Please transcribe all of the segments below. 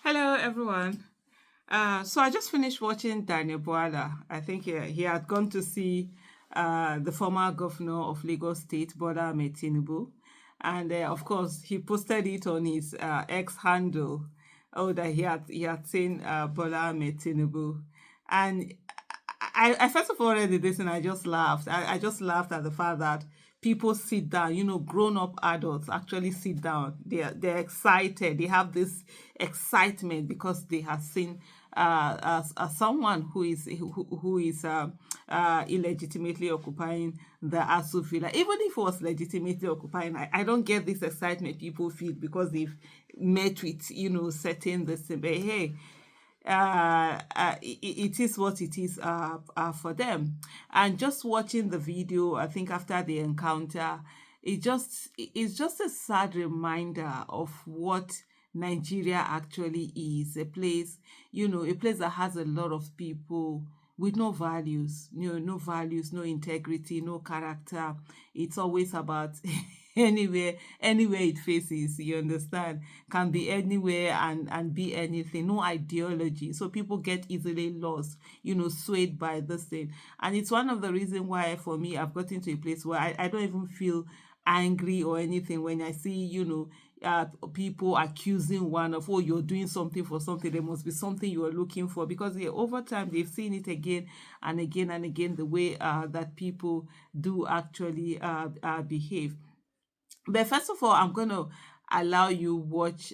Hello, everyone. So I just finished watching Daniel Bwala. I think he had gone to see the former governor of Lagos State, Bwala Tinubu. And of course, he posted it on his X handle. Oh, that he had seen Bola Tinubu. And I first of all read this and I just laughed. I just laughed at the fact that people sit down, grown up adults actually sit down. They're excited. They have this excitement because they have seen as someone who is illegitimately occupying the Asu Villa. Even if it was legitimately occupying, I don't get this excitement people feel because they've met with certain this. But hey, it is what it is for them. And just watching the video, I think after the encounter, it's just a sad reminder of what Nigeria actually is. A place that has a lot of people with no values, no values, no integrity, no character. It's always about anywhere it faces, you understand, can be anywhere and be anything, no ideology. So people get easily lost, swayed by this thing. And it's one of the reasons why for me I've gotten to a place where I don't even feel angry or anything when I see, people accusing one of, oh, you're doing something for something, there must be something you are looking for, because over time they've seen it again and again and again, the way that people do actually behave. But first of all, I'm going to allow you watch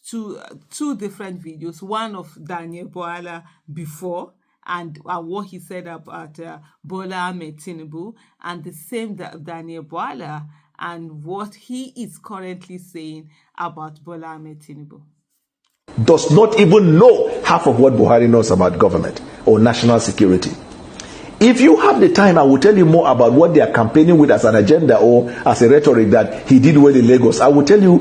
two different videos. One of Daniel Bwala before and what he said about Bola Ahmed Tinubu, and the same Daniel Bwala and what he is currently saying about Bola Ahmed Tinubu. Does not even know half of what Buhari knows about government or national security. If you have the time, I will tell you more about what they are campaigning with as an agenda or as a rhetoric that he did well in Lagos. I will tell you,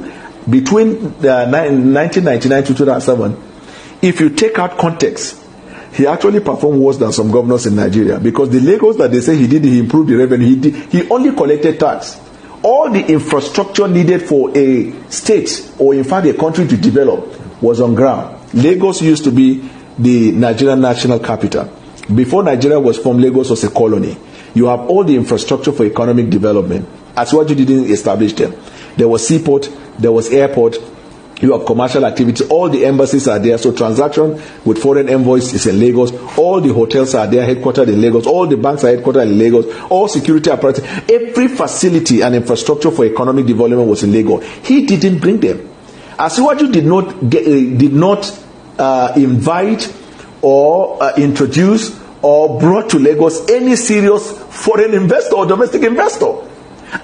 between 1999 to 2007, if you take out context, he actually performed worse than some governors in Nigeria, because the Lagos that they say he did, he improved the revenue. He only collected tax. All the infrastructure needed for a state or in fact a country to develop was on ground. Lagos used to be the Nigerian national capital. Before Nigeria was formed, Lagos was a colony. You have all the infrastructure for economic development. As what you didn't establish them. There was seaport, there was airport, you have commercial activity, all the embassies are there. So transaction with foreign envoys is in Lagos. All the hotels are there, headquartered in Lagos. All the banks are headquartered in Lagos. All security apparatus, every facility and infrastructure for economic development was in Lagos. He didn't bring them. Asiwaju did not invite or introduce or brought to Lagos any serious foreign investor or domestic investor.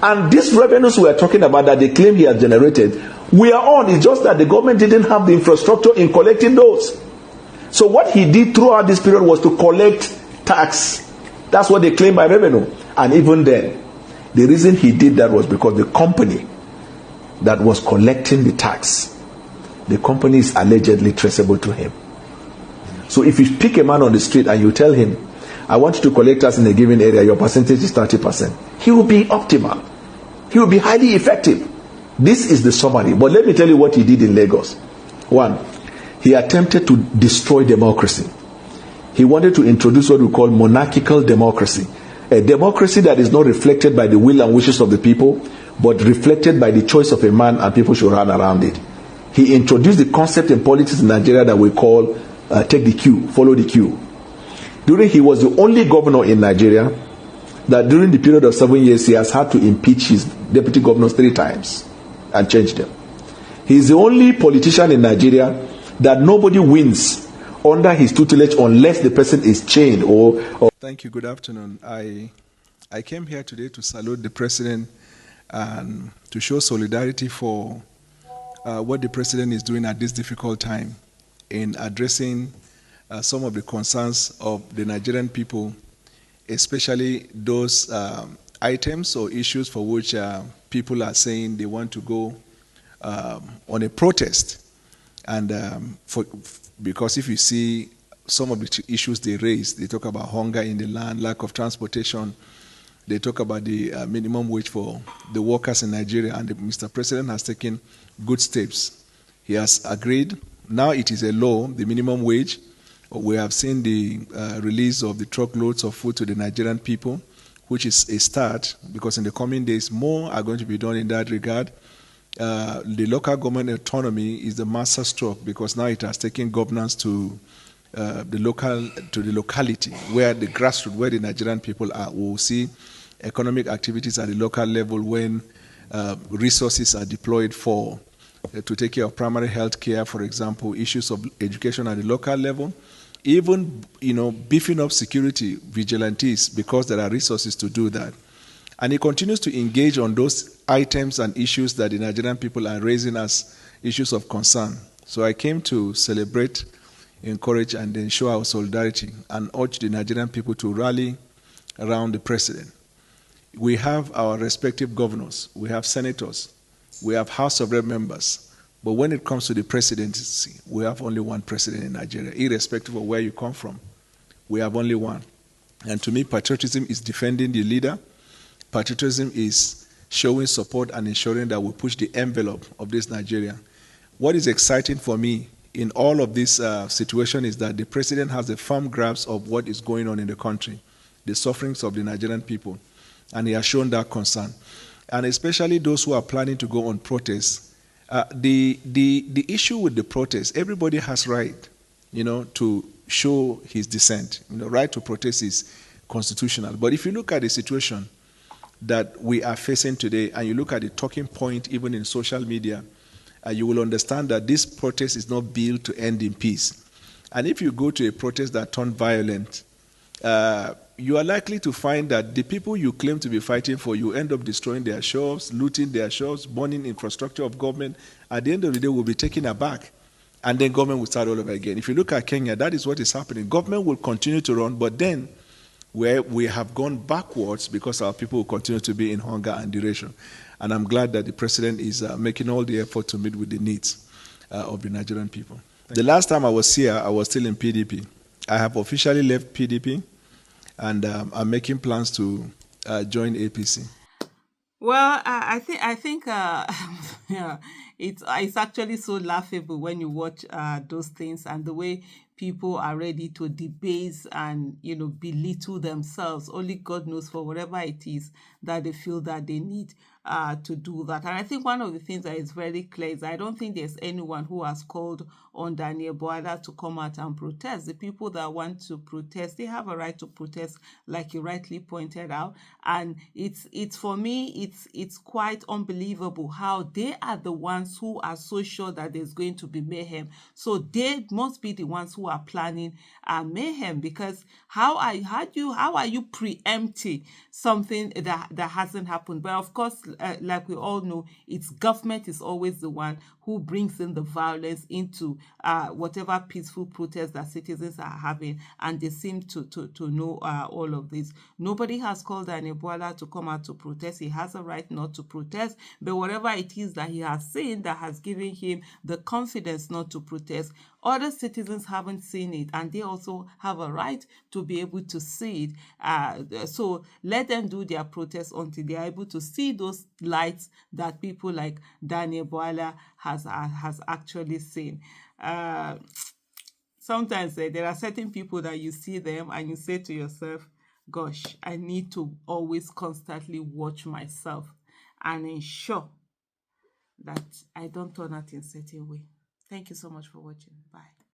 And these revenues we are talking about that they claim he has generated, we are on. It's just that the government didn't have the infrastructure in collecting those. So what he did throughout this period was to collect tax. That's what they claim by revenue. And even then, the reason he did that was because the company that was collecting the tax, the company is allegedly traceable to him. So if you pick a man on the street and you tell him, I want you to collect us in a given area, your percentage is 30%, he will be optimal. He will be highly effective. This is the summary. But let me tell you what he did in Lagos. One, he attempted to destroy democracy. He wanted to introduce what we call monarchical democracy. A democracy that is not reflected by the will and wishes of the people, but reflected by the choice of a man, and people should run around it. He introduced the concept in politics in Nigeria that we call take the queue, follow the queue. He was the only governor in Nigeria that during the period of 7 years, he has had to impeach his deputy governors 3 times and change them. He is the only politician in Nigeria that nobody wins under his tutelage unless the person is chained or. Thank you. Good afternoon. I came here today to salute the president and to show solidarity for what the president is doing at this difficult time in addressing some of the concerns of the Nigerian people, especially those items or issues for which people are saying they want to go on a protest. And because if you see some of the issues they raise, they talk about hunger in the land, lack of transportation, they talk about the minimum wage for the workers in Nigeria, and Mr. President has taken good steps. He has agreed now it is a law, the minimum wage. We have seen the release of the truckloads of food to the Nigerian people, which is a start, because in the coming days, more are going to be done in that regard. The local government autonomy is the master stroke, because now it has taken governance to the locality, where the grassroots, where the Nigerian people are. We will see economic activities at the local level when resources are deployed for to take care of primary health care, for example, issues of education at the local level, even beefing up security vigilantes, because there are resources to do that. And he continues to engage on those items and issues that the Nigerian people are raising as issues of concern. So I came to celebrate, encourage, and then show our solidarity and urge the Nigerian people to rally around the president. We have our respective governors, we have senators, we have House of Rep members, but when it comes to the presidency, we have only one president in Nigeria, irrespective of where you come from. We have only one. And to me, patriotism is defending the leader. Patriotism is showing support and ensuring that we push the envelope of this Nigeria. What is exciting for me in all of this situation is that the president has a firm grasp of what is going on in the country, the sufferings of the Nigerian people, and he has shown that concern. And especially those who are planning to go on protests. The issue with the protests, everybody has right, to show his dissent. Right to protest is constitutional. But if you look at the situation that we are facing today, and you look at the talking point even in social media, you will understand that this protest is not built to end in peace. And if you go to a protest that turned violent, you are likely to find that the people you claim to be fighting for, you end up destroying their shops, looting their shops, burning infrastructure of government. At the end of the day, we'll be taken aback, and then government will start all over again. If you look at Kenya, that is what is happening. Government will continue to run, but then where we have gone backwards because our people will continue to be in hunger and duration. And I'm glad that the president is making all the effort to meet with the needs of the Nigerian people. The last time I was here, I was still in PDP. I have officially left PDP, and I'm making plans to join APC. Well, I think yeah, it's actually so laughable when you watch those things and the way people are ready to debase and belittle themselves. Only God knows for whatever it is that they feel that they need to do that. And I think one of the things that is very clear is I don't think there's anyone who has called on Daniel Bwala to come out and protest. The people that want to protest, they have a right to protest, like you rightly pointed out. And it's for me, it's quite unbelievable how they are the ones who are so sure that there's going to be mayhem. So they must be the ones who are planning mayhem, because how are you preempting something that hasn't happened? But of course, like we all know, it's government is always the one who brings in the violence into whatever peaceful protest that citizens are having, and they seem to know all of this. Nobody has called Daniel Bwala to come out to protest. He has a right not to protest, but whatever it is that he has seen that has given him the confidence not to protest, other citizens haven't seen it, and they also have a right to be able to see it. So let them do their protest until they are able to see those lights that people like Daniel Bwala has actually seen. Sometimes there are certain people that you see them and you say to yourself, gosh, I need to always constantly watch myself and ensure that I don't turn out in a certain way. Thank you so much for watching. Bye.